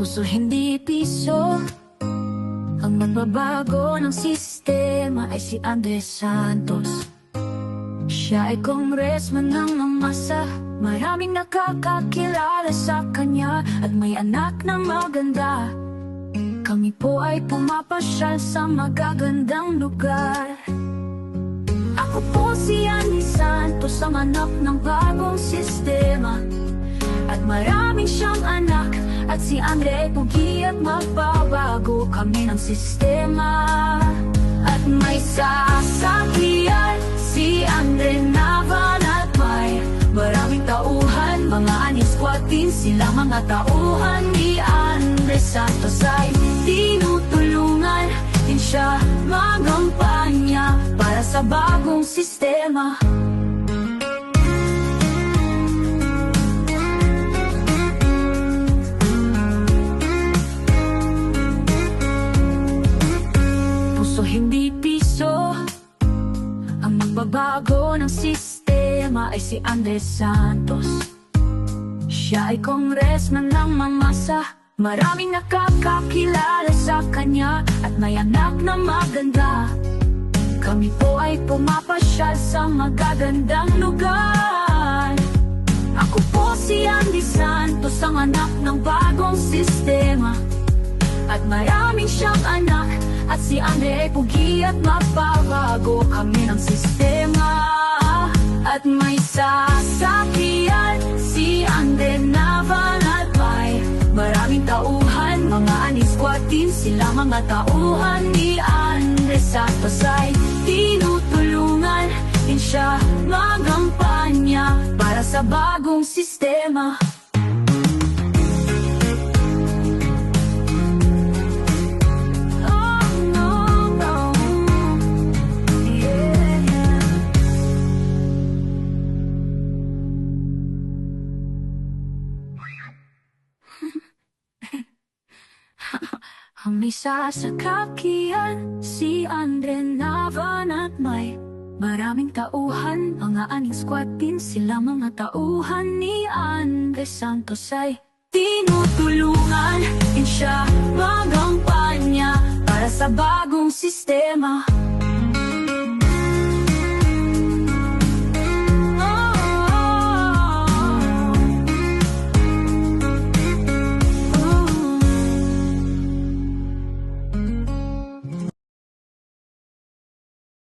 Puso hindi piso. Ang magbabago ng sistema ay si Andres Santos. Siya ay congressman ng masa. Maraming nakakakilala sa kanya at may anak na maganda. Kami po ay pumapasyal sa magagandang lugar. Ako po si Andres Santos, ang anak ng bagong sistema. At maraming siyang anak. At si Andre pugi at magbabago kami ng sistema. At may sasakyan si Andre Navan. At may maraming tauhan, mga anisquatin. Sila mga tauhan ni Andres Santos ay tinutulungan din siya magampanya para sa bagong sistema. Puso hindi piso. Ang magbabago ng sistema ay si Andres Santos. Siya ay congressman ng mamasa. Maraming nakakakilala sa kanya at may anak na maganda. Kami po ay pumapasyal sa magagandang lugar. Ako po si Andres Santos, ang anak ng bagong sistema. At maraming siyang anak. At si Andre ay pugi at magbabago kami ng sistema. At may sasakyan si Andre Navan. At may maraming tauhan, mga anisquatin. Sila mga tauhan ni Andres Santos ay tinutulungan din siya magampanya para sa bagong sistema. Ang may sasakyan si Andre Navan. At may maraming tauhan, mga anisquatin. Sila mga tauhan ni Andres Santos ay tinutulungan din siya magampanya para sa bagong sistema.